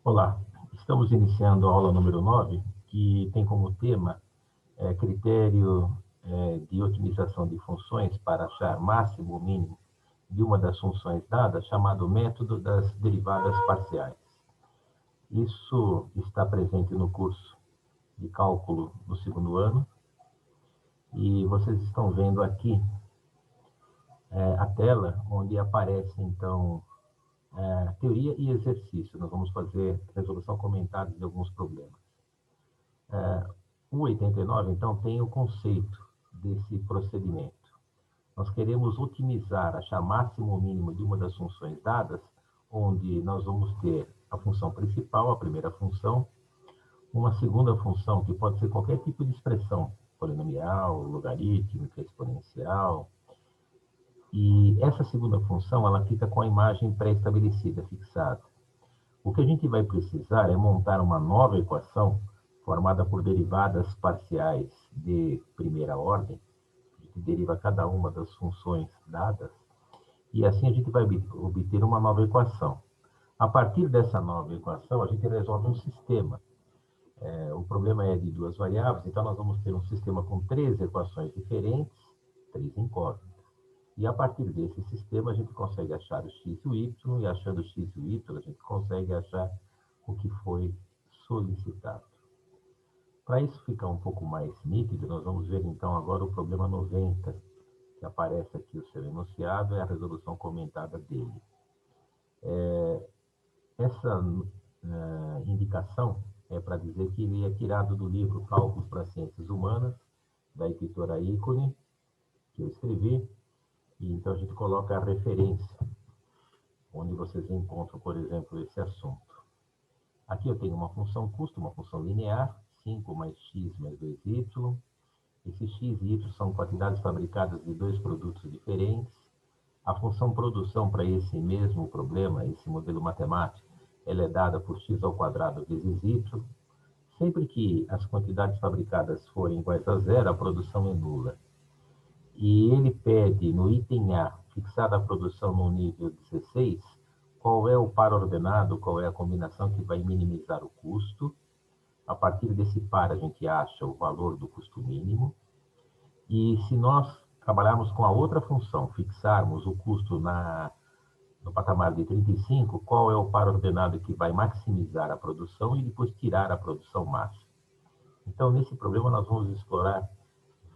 Olá, estamos iniciando a aula número 9, que tem como tema critério de otimização de funções para achar máximo ou mínimo de uma das funções dadas, chamado método das derivadas parciais. Isso está presente no curso de cálculo do segundo ano, e vocês estão vendo aqui a tela onde aparece, então, teoria e exercício. Nós vamos fazer resolução comentada de alguns problemas. O 89, então, tem o conceito desse procedimento. Nós queremos otimizar, achar máximo ou mínimo de uma das funções dadas, onde nós vamos ter a função principal, a primeira função, uma segunda função, que pode ser qualquer tipo de expressão, polinomial, logarítmica, exponencial. E essa segunda função, ela fica com a imagem pré-estabelecida, fixada. O que a gente vai precisar é montar uma nova equação formada por derivadas parciais de primeira ordem, que deriva cada uma das funções dadas, e assim a gente vai obter uma nova equação. A partir dessa nova equação, a gente resolve um sistema. O problema é de duas variáveis, então nós vamos ter um sistema com três equações diferentes, três incógnitas. E a partir desse sistema, a gente consegue achar o x e o y, e achando o x e o y, a gente consegue achar o que foi solicitado. Para isso ficar um pouco mais nítido, nós vamos ver então agora o problema 90, que aparece aqui o seu enunciado, é a resolução comentada dele. Essa indicação é para dizer que ele é tirado do livro Cálculos para Ciências Humanas, da editora Ícone, que eu escrevi, e então a gente coloca a referência, onde vocês encontram, por exemplo, esse assunto. Aqui eu tenho uma função custo, uma função linear, 5 mais x mais 2y. Esses x e y são quantidades fabricadas de dois produtos diferentes. A função produção para esse mesmo problema, esse modelo matemático, ela é dada por x ao quadrado vezes y. Sempre que as quantidades fabricadas forem iguais a zero, a produção é nula. E ele pede, no item A, fixada a produção no nível 16, qual é o par ordenado, qual é a combinação que vai minimizar o custo. A partir desse par, a gente acha o valor do custo mínimo. E se nós trabalharmos com a outra função, fixarmos o custo no patamar de 35, qual é o par ordenado que vai maximizar a produção e depois tirar a produção máxima. Então, nesse problema, nós vamos explorar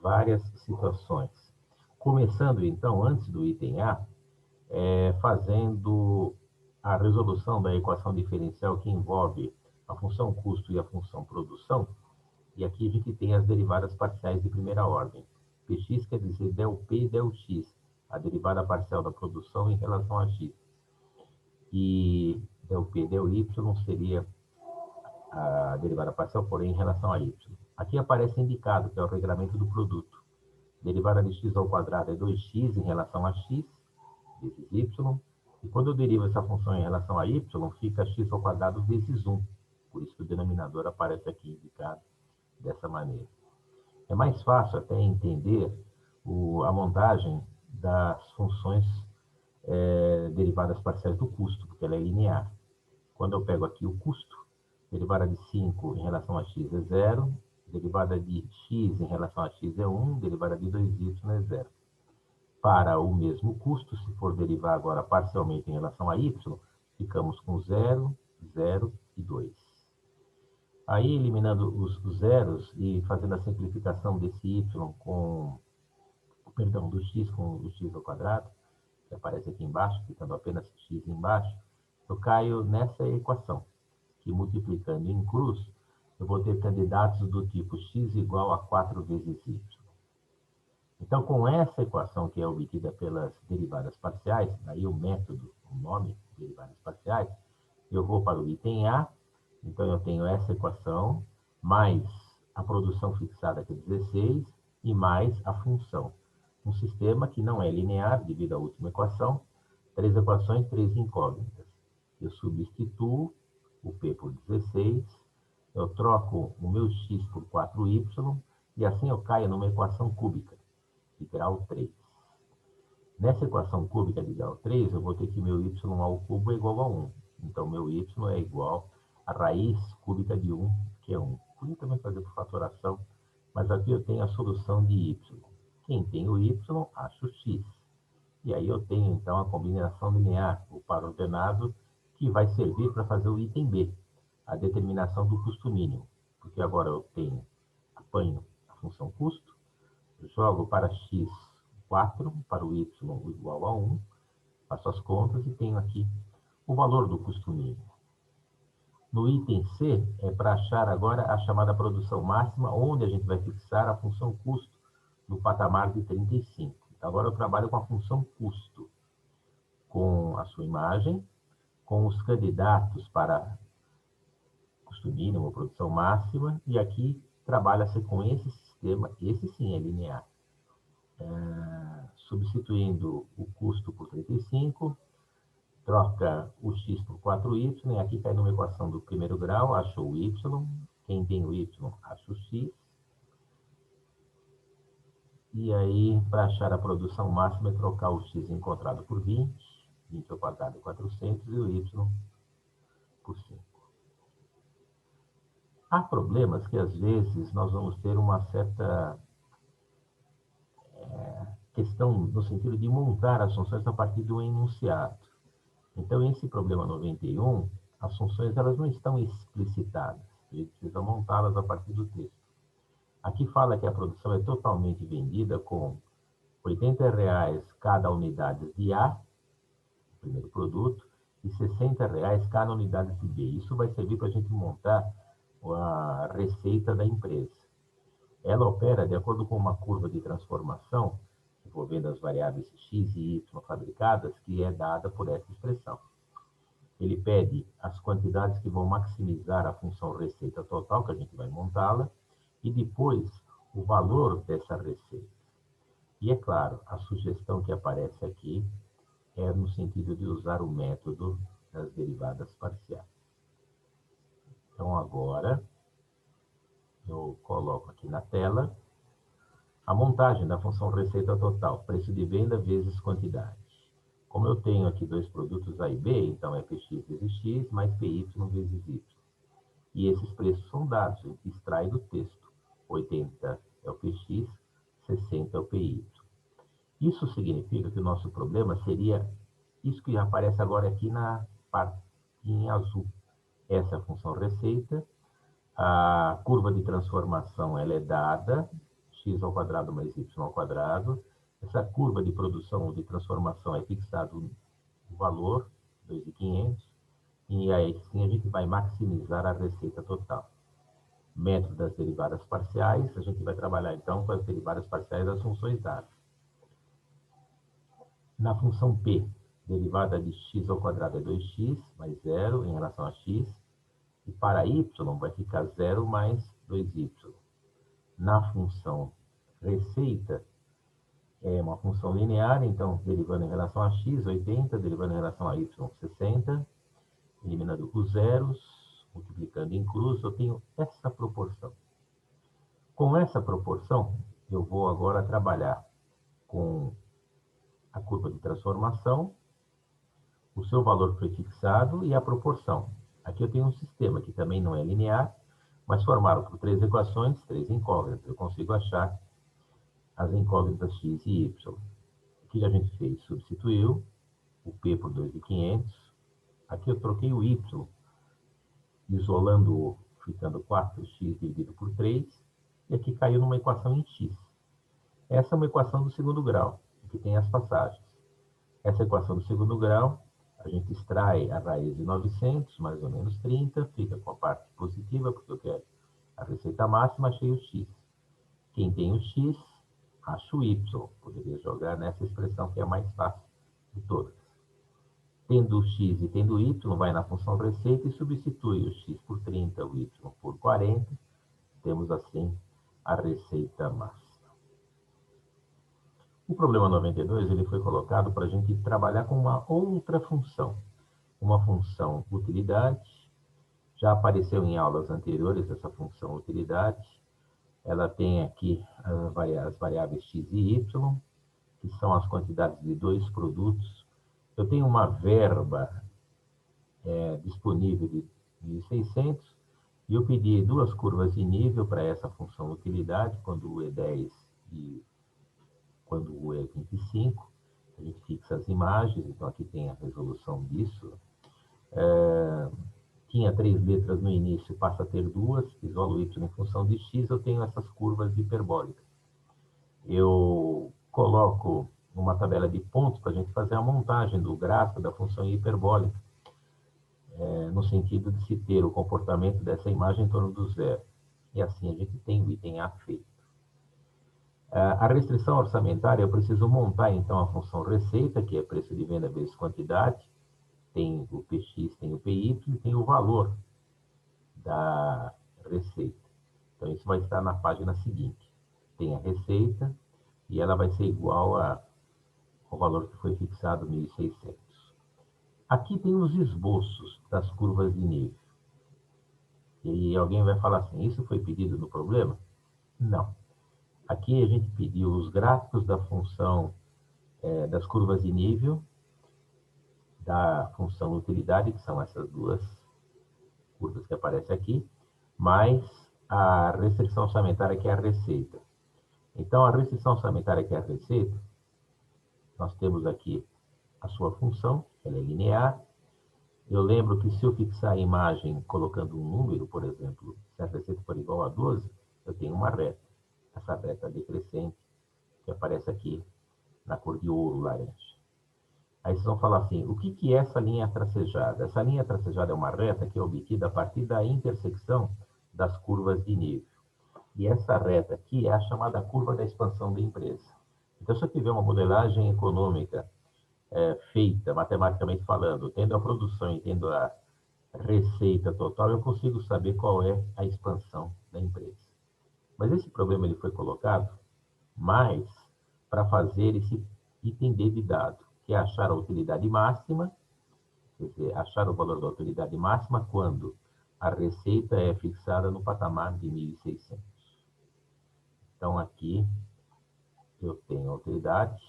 várias situações. Começando, então, antes do item A, fazendo a resolução da equação diferencial que envolve a função custo e a função produção. E aqui a gente tem as derivadas parciais de primeira ordem. Px quer dizer del P e del X, a derivada parcial da produção em relação a X. E del P e del Y seria a derivada parcial, porém, em relação a Y. Aqui aparece indicado que é o regramento do produto. Derivada de x ao quadrado é 2x em relação a x, vezes y. E quando eu derivo essa função em relação a y, fica x ao quadrado vezes 1. Por isso que o denominador aparece aqui indicado dessa maneira. É mais fácil até entender a montagem das funções derivadas parciais do custo, porque ela é linear. Quando eu pego aqui o custo, derivada de 5 em relação a x é 0, derivada de x em relação a x é 1, derivada de 2y é 0. Para o mesmo custo, se for derivar agora parcialmente em relação a y, ficamos com 0, 0 e 2. Aí, eliminando os zeros e fazendo a simplificação desse y do x com o x ao quadrado, que aparece aqui embaixo, ficando apenas x embaixo, eu caio nessa equação, que multiplicando em cruz, eu vou ter candidatos do tipo x igual a 4 vezes y. Então, com essa equação que é obtida pelas derivadas parciais, daí o método, o nome, derivadas parciais, eu vou para o item A. Então, eu tenho essa equação, mais a produção fixada, que é 16, e mais a função. Um sistema que não é linear, devido à última equação, três equações, três incógnitas. Eu substituo o P por 16, eu troco o meu x por 4y, e assim eu caio numa equação cúbica, de grau 3. Nessa equação cúbica de grau 3, eu vou ter que meu y ao cubo é igual a 1. Então, meu y é igual a raiz cúbica de 1, que é 1. Podia também fazer por fatoração, mas aqui eu tenho a solução de y. Quem tem o y, acha o x. E aí eu tenho, então, a combinação linear, o par ordenado, que vai servir para fazer o item B, a determinação do custo mínimo. Porque agora eu apanho a função custo, jogo para x 4, para o y igual a 1, faço as contas e tenho aqui o valor do custo mínimo. No item C, é para achar agora a chamada produção máxima, onde a gente vai fixar a função custo no patamar de 35. Então, agora eu trabalho com a função custo, com a sua imagem, com os candidatos para custo mínimo, produção máxima, e aqui trabalha-se com esse sistema, esse sim é linear. Substituindo o custo por 35, troca o x por 4y, e aqui cai numa equação do primeiro grau, acha o y, quem tem o y acha o x, e aí, para achar a produção máxima, é trocar o x encontrado por 20 ao quadrado é 400, e o y por 5. Há problemas que, às vezes, nós vamos ter uma certa questão no sentido de montar as funções a partir de um enunciado. Então, esse problema 91, as funções elas não estão explicitadas. A gente precisa montá-las a partir do texto. Aqui fala que a produção é totalmente vendida com R$ 80 cada unidade de A, primeiro produto, e R$ 60 cada unidade de B. Isso vai servir para a gente montar a receita da empresa. Ela opera de acordo com uma curva de transformação, envolvendo as variáveis x e y fabricadas, que é dada por essa expressão. Ele pede as quantidades que vão maximizar a função receita total, que a gente vai montá-la, e depois o valor dessa receita. E é claro, a sugestão que aparece aqui é no sentido de usar o método das derivadas parciais. Então, agora, eu coloco aqui na tela a montagem da função receita total, preço de venda vezes quantidade. Como eu tenho aqui dois produtos A e B, então é Px vezes X mais Py vezes Y. E esses preços são dados, a gente extrai do texto. 80 é o Px, 60 é o Py. Isso significa que o nosso problema seria isso que aparece agora aqui na parte em azul. Essa é a função receita. A curva de transformação ela é dada, x ao quadrado mais y ao quadrado. Essa curva de produção ou de transformação é fixado o valor, 2.500, e aí sim a gente vai maximizar a receita total. Método das derivadas parciais, a gente vai trabalhar então com as derivadas parciais das funções dadas. Na função P, derivada de x ao quadrado é 2x mais 0 em relação a x, e para y vai ficar 0 mais 2y. Na função receita, é uma função linear, então derivando em relação a x, 80, derivando em relação a y, 60, eliminando os zeros, multiplicando em cruz, eu tenho essa proporção. Com essa proporção, eu vou agora trabalhar com a curva de transformação, o seu valor foi fixado e a proporção. Aqui eu tenho um sistema que também não é linear, mas formado por três equações, três incógnitas. Eu consigo achar as incógnitas x e y. O que a gente fez? Substituiu o p por 2.500. Aqui eu troquei o y, isolando-o, ficando 4x dividido por 3. E aqui caiu numa equação em x. Essa é uma equação do segundo grau, que tem as passagens. Essa equação do segundo grau, a gente extrai a raiz de 900, mais ou menos 30, fica com a parte positiva, porque eu quero a receita máxima, achei o x. Quem tem o x, acha o y. Poderia jogar nessa expressão que é a mais fácil de todas. Tendo o x e tendo o y, vai na função receita e substitui o x por 30, o y por 40. Temos assim a receita máxima. O problema 92 ele foi colocado para a gente trabalhar com uma outra função. Uma função utilidade. Já apareceu em aulas anteriores essa função utilidade. Ela tem aqui as variáveis x e y, que são as quantidades de dois produtos. Eu tenho uma verba disponível de 1.600, e eu pedi duas curvas de nível para essa função utilidade, quando U é 10 e quando U é 25. A gente fixa as imagens, então aqui tem a resolução disso. Tinha 3 letras no início, passa a ter 2, isolo y em função de x, eu tenho essas curvas hiperbólicas. Eu coloco uma tabela de pontos para a gente fazer a montagem do gráfico da função hiperbólica, no sentido de se ter o comportamento dessa imagem em torno do zero. E assim a gente tem o item A feito. A restrição orçamentária, eu preciso montar então a função receita, que é preço de venda vezes quantidade, tem o PX, tem o PY e tem o valor da receita. Então, isso vai estar na página seguinte. Tem a receita e ela vai ser igual ao valor que foi fixado, 1.600. Aqui tem os esboços das curvas de nível. E alguém vai falar assim, isso foi pedido no problema? Não. Aqui a gente pediu os gráficos da função das curvas de nível, da função utilidade, que são essas duas curvas que aparecem aqui, mais a restrição orçamentária, que é a receita. Então, a restrição orçamentária, que é a receita, nós temos aqui a sua função, ela é linear. Eu lembro que se eu fixar a imagem colocando um número, por exemplo, se a receita for igual a 12, eu tenho uma reta. Essa reta decrescente, que aparece aqui na cor de ouro laranja. Aí vocês vão falar assim, o que é essa linha tracejada? Essa linha tracejada é uma reta que é obtida a partir da intersecção das curvas de nível. E essa reta aqui é a chamada curva da expansão da empresa. Então, se eu tiver uma modelagem econômica feita, matematicamente falando, tendo a produção e tendo a receita total, eu consigo saber qual é a expansão da empresa. Mas esse problema ele foi colocado mais para fazer esse item D de dado, que é achar a utilidade máxima, quer dizer, achar o valor da utilidade máxima quando a receita é fixada no patamar de 1.600. Então, aqui eu tenho a utilidade,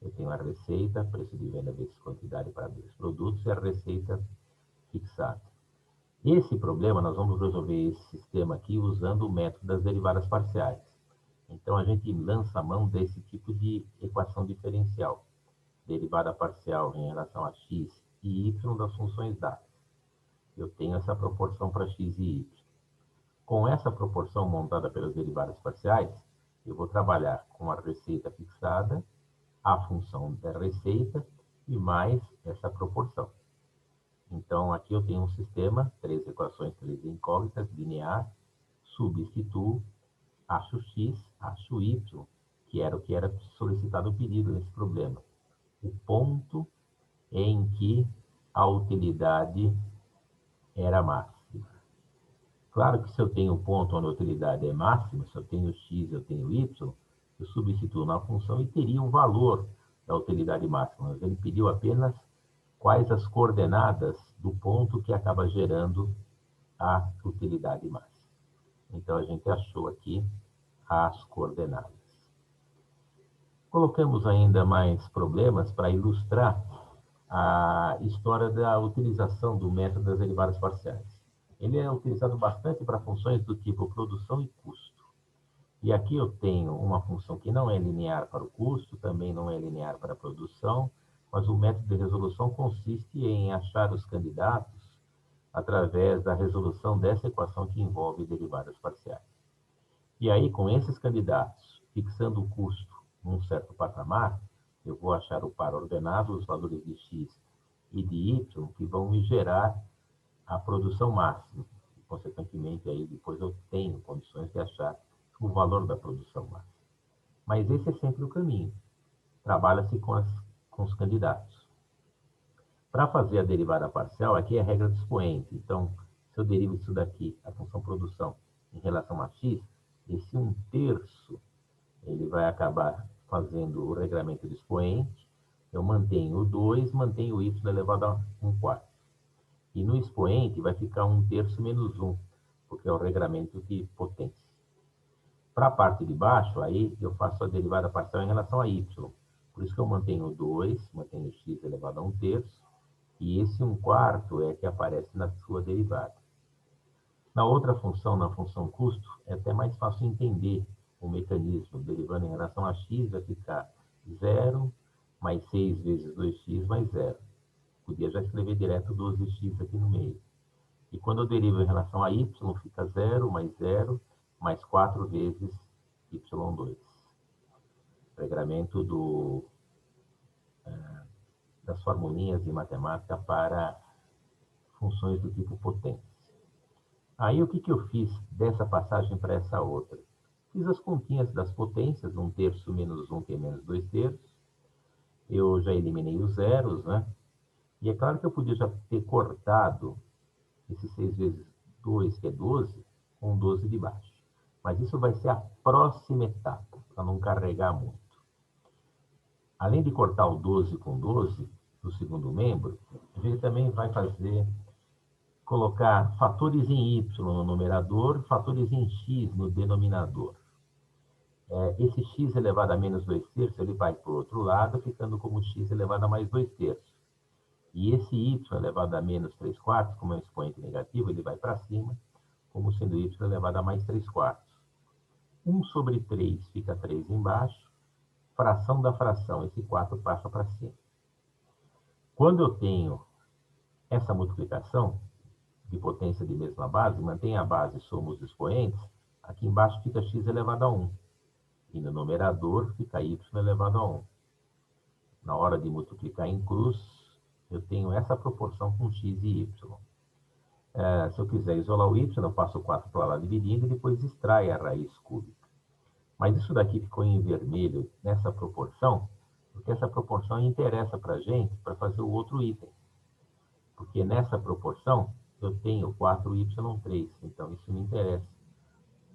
eu tenho a receita, preço de venda vezes quantidade para dois produtos, e a receita fixada. Esse problema, nós vamos resolver esse sistema aqui usando o método das derivadas parciais. Então, a gente lança a mão desse tipo de equação diferencial. Derivada parcial em relação a x e y das funções dadas. Eu tenho essa proporção para x e y. Com essa proporção montada pelas derivadas parciais, eu vou trabalhar com a receita fixada, a função da receita e mais essa proporção. Então, aqui eu tenho um sistema, 3 equações, 3 incógnitas, linear, substituo, acho x, acho y, que era o que era solicitado o pedido nesse problema. O ponto em que a utilidade era máxima. Claro que se eu tenho um ponto onde a utilidade é máxima, se eu tenho x, eu tenho y, eu substituo na função e teria o valor da utilidade máxima. Mas ele pediu apenas quais as coordenadas do ponto que acaba gerando a utilidade máxima. Então, a gente achou aqui as coordenadas. Colocamos ainda mais problemas para ilustrar a história da utilização do método das derivadas parciais. Ele é utilizado bastante para funções do tipo produção e custo. E aqui eu tenho uma função que não é linear para o custo, também não é linear para a produção, mas o método de resolução consiste em achar os candidatos através da resolução dessa equação que envolve derivadas parciais. E aí, com esses candidatos, fixando o custo num certo patamar, eu vou achar o par ordenado, os valores de x e de y, que vão me gerar a produção máxima. E, consequentemente, aí depois eu tenho condições de achar o valor da produção máxima. Mas esse é sempre o caminho. Trabalha-se com os candidatos. Para fazer a derivada parcial, aqui é a regra do expoente. Então, se eu derivo isso daqui, a função produção, em relação a x, esse 1/3, ele vai acabar fazendo o regramento do expoente. Eu mantenho o 2, mantenho o y elevado a 1/4. E no expoente vai ficar 1/3 menos 1, porque é o regramento de potência. Para a parte de baixo, aí eu faço a derivada parcial em relação a y. Por isso que eu mantenho o 2, mantenho o x elevado a 1/3, E esse 1/4 é que aparece na sua derivada. Na outra função, na função custo, é até mais fácil entender o mecanismo. Derivando em relação a x, vai ficar 0 mais 6 vezes 2x mais 0. Podia já escrever direto 12x aqui no meio. E quando eu derivo em relação a y, fica 0 mais 4 vezes y2. Regramento das formulinhas de matemática para funções do tipo potência. Aí o que eu fiz dessa passagem para essa outra? Fiz as continhas das potências, 1/3 menos 1, que é menos 2/3. Eu já eliminei os zeros, né? E é claro que eu podia já ter cortado esse 6 vezes 2, que é 12, com 12 de baixo. Mas isso vai ser a próxima etapa, para não carregar muito. Além de cortar o 12 com 12, do segundo membro, a gente também vai colocar fatores em y no numerador, fatores em x no denominador. Esse x elevado a menos 2/3, ele vai para o outro lado, ficando como x elevado a mais 2/3. E esse y elevado a menos 3/4, como é um expoente negativo, ele vai para cima, como sendo y elevado a mais 3/4. 1 sobre 3 fica 3 embaixo, fração da fração, esse 4 passa para cima. Quando eu tenho essa multiplicação de potência de mesma base, mantém a base, soma os expoentes, aqui embaixo fica x elevado a 1. E no numerador fica y elevado a 1. Na hora de multiplicar em cruz, eu tenho essa proporção com x e y. Se eu quiser isolar o y, eu passo o 4 para lá dividindo e depois extrai a raiz cúbica. Mas isso daqui ficou em vermelho nessa proporção, porque essa proporção interessa para a gente para fazer o outro item. Porque nessa proporção eu tenho 4y3, então isso me interessa.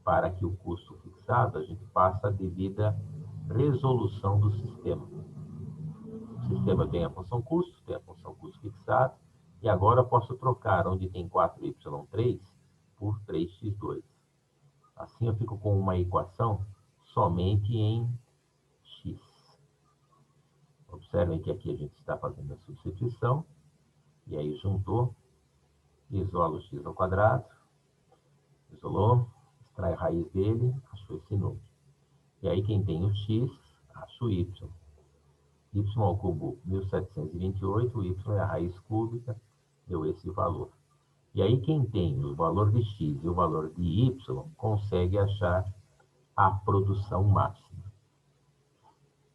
Para que o custo fixado, a gente passa a devida resolução do sistema. O sistema tem a função custo, tem a função custo fixado, e agora eu posso trocar onde tem 4y3 por 3x2. Assim eu fico com uma equação somente em x. Observem que aqui a gente está fazendo a substituição, e aí juntou, isola o x ao quadrado, isolou, extrai a raiz dele, achou esse número. E aí quem tem o x, acha o y. Y ao cubo 1728, o y é a raiz cúbica, deu esse valor. E aí quem tem o valor de x e o valor de y, consegue achar a produção máxima.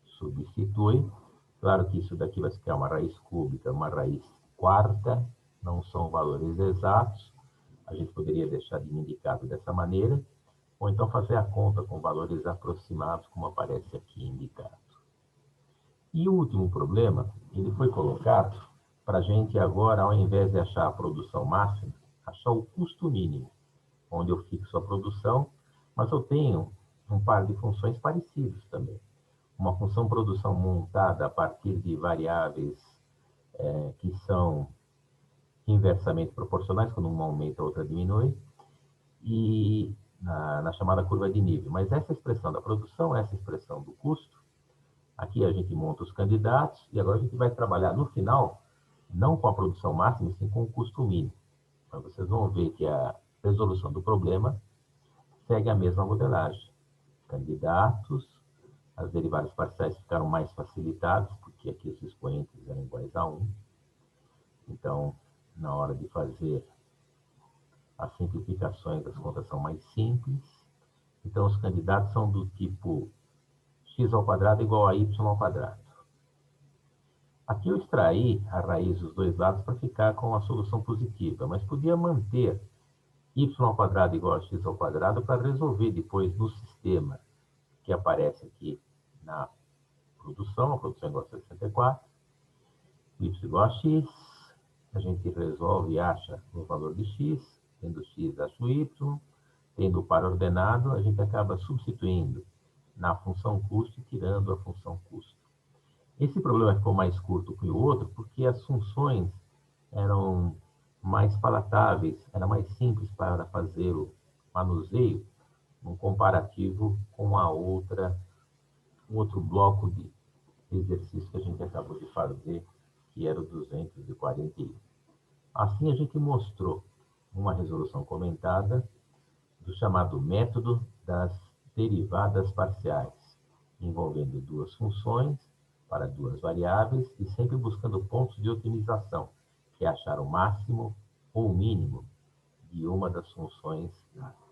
Substitui. Claro que isso daqui vai ficar uma raiz cúbica, uma raiz quarta, não são valores exatos. A gente poderia deixar indicado dessa maneira, ou então fazer a conta com valores aproximados, como aparece aqui indicado. E o último problema, ele foi colocado para a gente agora, ao invés de achar a produção máxima, achar o custo mínimo, onde eu fixo a produção, mas eu tenho um par de funções parecidas também. Uma função produção montada a partir de variáveis que são inversamente proporcionais, quando uma aumenta, a outra diminui, e na chamada curva de nível. Mas essa expressão da produção, essa expressão do custo, aqui a gente monta os candidatos, e agora a gente vai trabalhar no final, não com a produção máxima, sim com o custo mínimo. Então, vocês vão ver que a resolução do problema segue a mesma modelagem. Candidatos, as derivadas parciais ficaram mais facilitadas, porque aqui os expoentes eram iguais a 1. Então, na hora de fazer as simplificações, as contas são mais simples. Então, os candidatos são do tipo x ao quadrado igual a y ao quadrado. Aqui eu extraí a raiz dos dois lados para ficar com a solução positiva, mas podia manter y ao quadrado igual a x ao quadrado para resolver depois no sistema que aparece aqui na produção, a produção igual a 64, y igual a x, a gente resolve e acha o valor de x, tendo x, acha o y, tendo o par ordenado, a gente acaba substituindo na função custo e tirando a função custo. Esse problema ficou mais curto que o outro, porque as funções eram mais palatáveis, era mais simples para fazer o manuseio, um comparativo com a outra, um outro bloco de exercício que a gente acabou de fazer, que era o 241. Assim, a gente mostrou uma resolução comentada do chamado método das derivadas parciais, envolvendo duas funções para duas variáveis e sempre buscando pontos de otimização, que é achar o máximo ou o mínimo de uma das funções dadas.